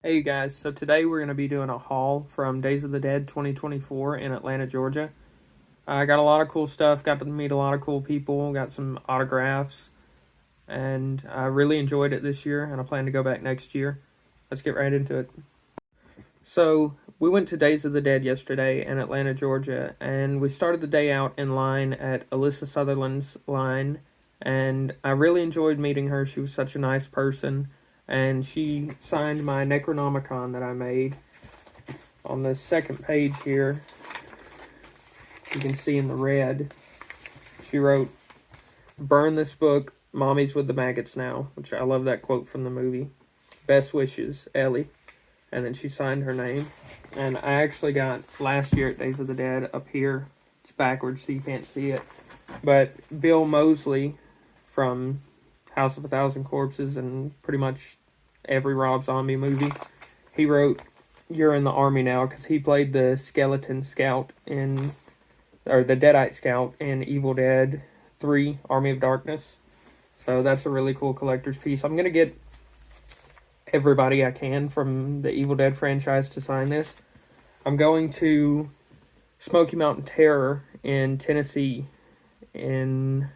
Hey you guys, so today we're going to be doing a haul from Days of the Dead 2024 in Atlanta, Georgia. I got a lot of cool stuff, got to meet a lot of cool people, got some autographs, and I really enjoyed it this year, and I plan to go back next year. Let's get right into it. So, we went to Days of the Dead yesterday in Atlanta, Georgia, and we started the day out in line at Alyssa Sutherland's line, and I really enjoyed meeting her. She was such a nice person, and she signed my Necronomicon that I made. On the second page here, you can see in the red, she wrote, "Burn this book, mommy's with the maggots now," which I love that quote from the movie. "Best wishes, Ellie." And then she signed her name. And I actually got last year at Days of the Dead up here. It's backwards so you can't see it. But Bill Moseley from House of a Thousand Corpses and pretty much every Rob Zombie movie, he wrote, "You're in the army now," because he played the skeleton scout or the Deadite scout in Evil Dead 3, Army of Darkness. So that's a really cool collector's piece. I'm going to get everybody I can from the Evil Dead franchise to sign this. I'm going to Smoky Mountain Terror in Tennessee in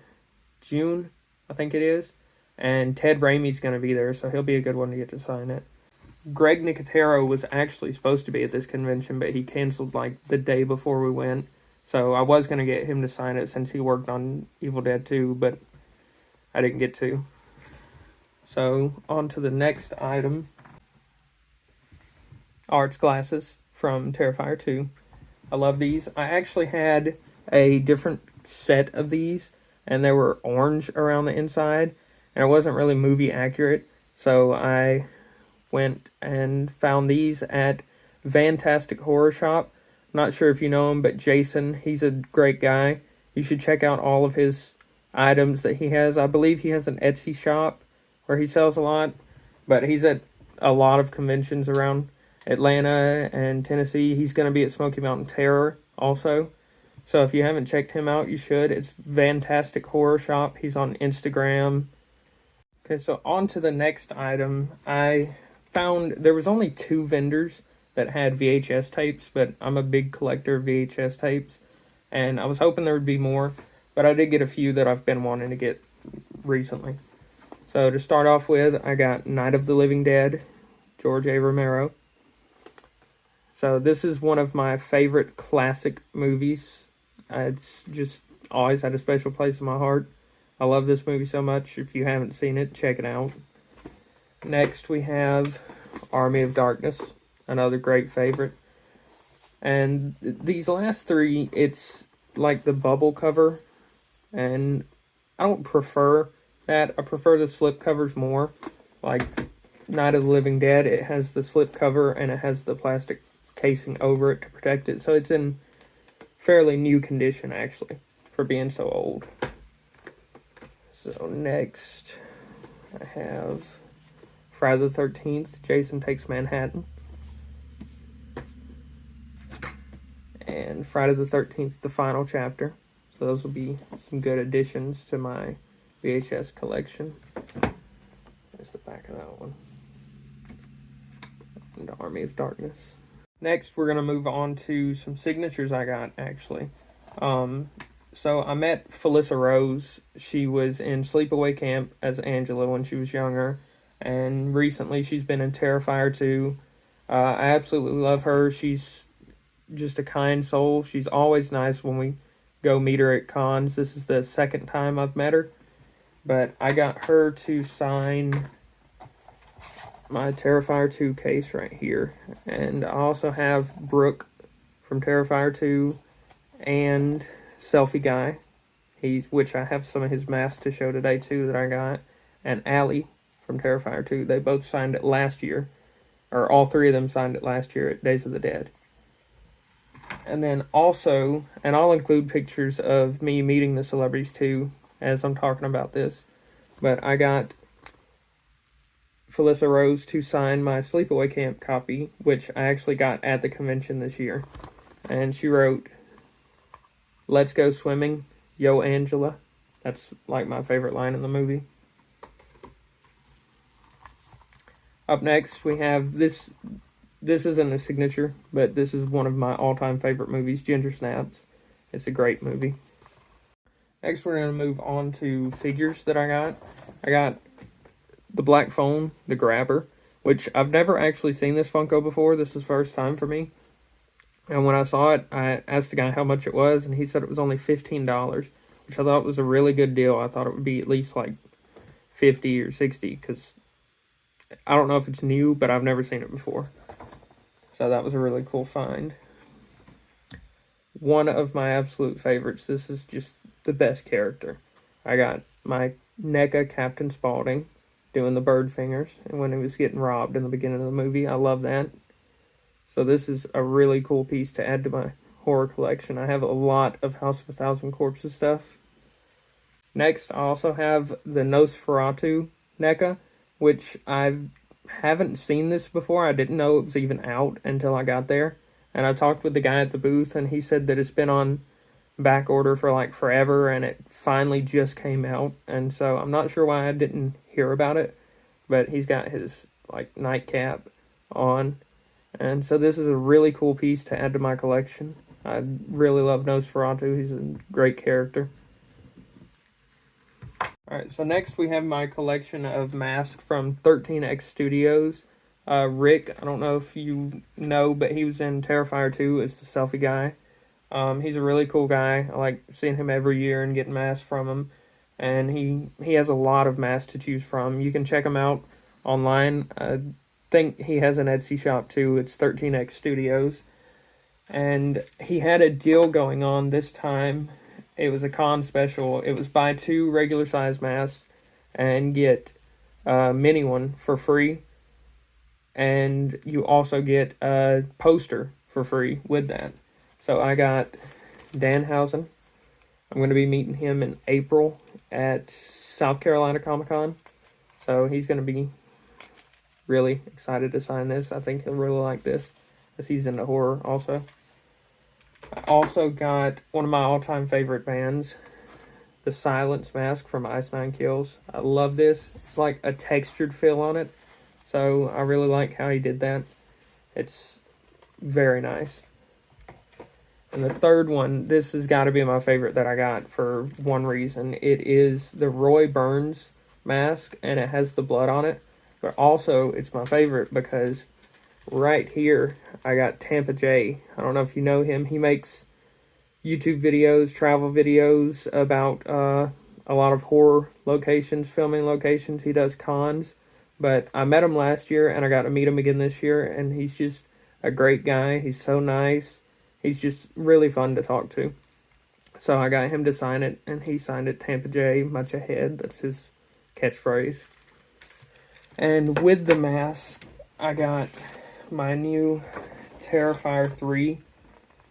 June, I think it is. And Ted Raimi's going to be there, so he'll be a good one to get to sign it. Greg Nicotero was actually supposed to be at this convention, but he canceled like the day before we went. So I was going to get him to sign it since he worked on Evil Dead 2, but I didn't get to. So on to the next item. Art's glasses from Terrifier 2. I love these. I actually had a different set of these, and they were orange around the inside, and it wasn't really movie accurate. So I went and found these at Fantastic Horror Shop. Not sure if you know him, but Jason, he's a great guy. You should check out all of his items that he has. I believe he has an Etsy shop where he sells a lot, but he's at a lot of conventions around Atlanta and Tennessee. He's going to be at Smoky Mountain Terror also. So if you haven't checked him out, you should. It's Fantastic Horror Shop. He's on Instagram. Okay, so on to the next item. I found there was only 2 vendors that had VHS tapes, but I'm a big collector of VHS tapes, and I was hoping there would be more, but I did get a few that I've been wanting to get recently. So to start off with, I got Night of the Living Dead, George A. Romero. So this is one of my favorite classic movies. It's just always had a special place in my heart. I love this movie so much. If you haven't seen it, check it out. Next we have Army of Darkness, another great favorite. And these last 3, it's like the bubble cover, and I don't prefer that. I prefer the slip covers more. Like Night of the Living Dead, it has the slip cover and it has the plastic casing over it to protect it. So it's in fairly new condition, actually, for being so old. So next, I have Friday the 13th, Jason Takes Manhattan. And Friday the 13th, The Final Chapter. So those will be some good additions to my VHS collection. There's the back of that one. And Army of Darkness. Next, we're going to move on to some signatures I got, actually. So I met Felissa Rose. She was in Sleepaway Camp as Angela when she was younger. And recently she's been in Terrifier 2. I absolutely love her. She's just a kind soul. She's always nice when we go meet her at cons. This is the second time I've met her. But I got her to sign my Terrifier 2 case right here. And I also have Brooke from Terrifier 2 and Selfie Guy, which I have some of his masks to show today too that I got, and Allie from Terrifier 2. They both signed it last year, or all 3 of them signed it last year at Days of the Dead. And then also, and I'll include pictures of me meeting the celebrities too as I'm talking about this, but I got Felissa Rose to sign my Sleepaway Camp copy, which I actually got at the convention this year. And she wrote, "Let's go swimming, yo Angela." That's like my favorite line in the movie. Up next, we have this. This isn't a signature, but this is one of my all-time favorite movies, Ginger Snaps. It's a great movie. Next, we're going to move on to figures that I got. I got the Black Phone, the Grabber, which I've never actually seen this Funko before. This is first time for me. And when I saw it, I asked the guy how much it was, and he said it was only $15, which I thought was a really good deal. I thought it would be at least like 50 or 60, because I don't know if it's new, but I've never seen it before. So that was a really cool find. One of my absolute favorites. This is just the best character. I got my NECA Captain Spaulding doing the bird fingers, and when he was getting robbed in the beginning of the movie. I love that. So this is a really cool piece to add to my horror collection. I have a lot of House of a Thousand Corpses stuff. Next, I also have the Nosferatu NECA, which I haven't seen this before. I didn't know it was even out until I got there. And I talked with the guy at the booth, and he said that it's been on back order for like forever, and it finally just came out. And so I'm not sure why I didn't hear about it, but he's got his like nightcap on. And so this is a really cool piece to add to my collection. I really love Nosferatu. He's a great character. Alright, so next we have my collection of masks from 13X Studios. Rick, I don't know if you know, but he was in Terrifier 2 as the selfie guy. He's a really cool guy. I like seeing him every year and getting masks from him. And he has a lot of masks to choose from. You can check him out online. I think he has an Etsy shop too. It's 13X Studios. And he had a deal going on this time. It was a con special. It was buy 2 regular size masks and get a mini one for free. And you also get a poster for free with that. So I got Danhausen. I'm going to be meeting him in April at South Carolina Comic Con. So he's going to be really excited to sign this. I think he'll really like this, as he's into horror also. I also got one of my all-time favorite bands, the Silence mask from Ice Nine Kills. I love this. It's like a textured feel on it. So I really like how he did that. It's very nice. And the third one, this has got to be my favorite that I got for one reason. It is the Roy Burns mask, and it has the blood on it. But also, it's my favorite because right here, I got Tampa J. I don't know if you know him. He makes YouTube videos, travel videos about a lot of horror locations, filming locations. He does cons. But I met him last year, and I got to meet him again this year, and he's just a great guy. He's so nice. He's just really fun to talk to. So I got him to sign it, and he signed it Tampa J, much ahead. That's his catchphrase. And with the mask, I got my new Terrifier 3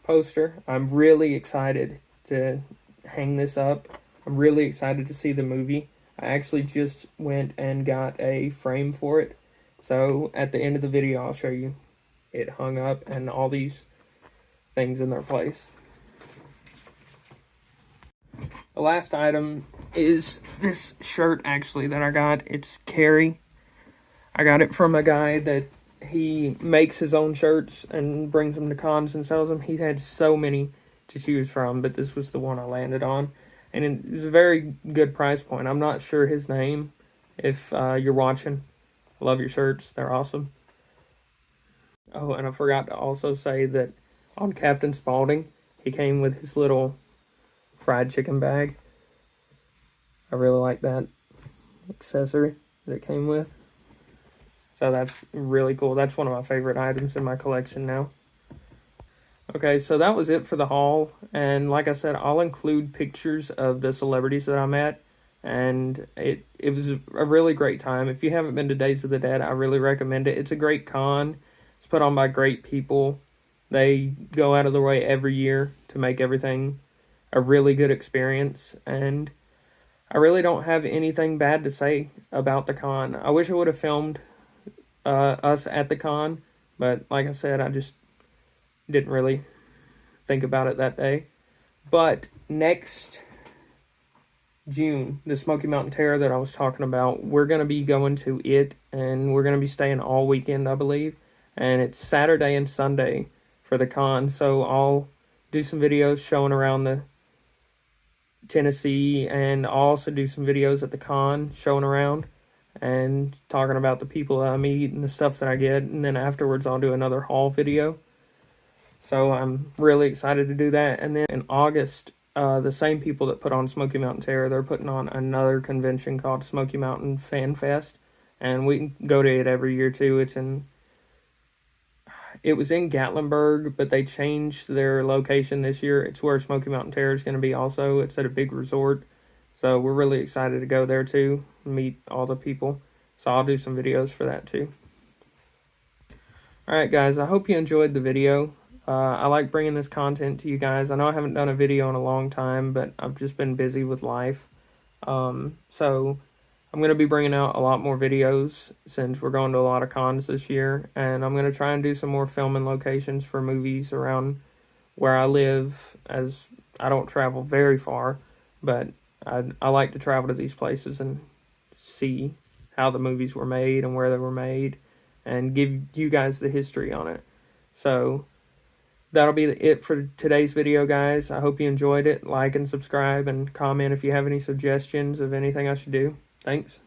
poster. I'm really excited to hang this up. I'm really excited to see the movie. I actually just went and got a frame for it. So at the end of the video, I'll show you it hung up and all these things in their place. The last item is this shirt, actually, that I got. It's Carrie. I got it from a guy that he makes his own shirts and brings them to cons and sells them. He had so many to choose from, but this was the one I landed on. And it was a very good price point. I'm not sure his name. If you're watching, I love your shirts. They're awesome. Oh, and I forgot to also say that on Captain Spaulding, he came with his little fried chicken bag. I really like that accessory that it came with. So that's really cool. That's one of my favorite items in my collection now. Okay, so that was it for the haul. And like I said, I'll include pictures of the celebrities that I met. And it was a really great time. If you haven't been to Days of the Dead, I really recommend it. It's a great con. It's put on by great people. They go out of their way every year to make everything a really good experience. And I really don't have anything bad to say about the con. I wish I would have filmed us at the con. But like I said, I just didn't really think about it that day. But next June, the Smoky Mountain Terror that I was talking about, we're going to be going to it, and we're going to be staying all weekend, I believe. And it's Saturday and Sunday for the con, so I'll do some videos showing around the Tennessee, and I'll also do some videos at the con showing around and talking about the people that I meet and the stuff that I get. And then afterwards, I'll do another haul video. So I'm really excited to do that. And then in August, the same people that put on Smoky Mountain Terror, they're putting on another convention called Smoky Mountain Fan Fest, and we can go to it every year too. It was in Gatlinburg, but they changed their location this year. It's where Smoky Mountain Terror is going to be also. It's at a big resort, so we're really excited to go there too, meet all the people. So I'll do some videos for that too. Alright guys, I hope you enjoyed the video. I like bringing this content to you guys. I know I haven't done a video in a long time, but I've just been busy with life. So I'm going to be bringing out a lot more videos since we're going to a lot of cons this year. And I'm going to try and do some more filming locations for movies around where I live, as I don't travel very far. But I like to travel to these places and see how the movies were made and where they were made, and give you guys the history on it. So that'll be it for today's video, guys. I hope you enjoyed it. Like and subscribe and comment if you have any suggestions of anything I should do. Thanks.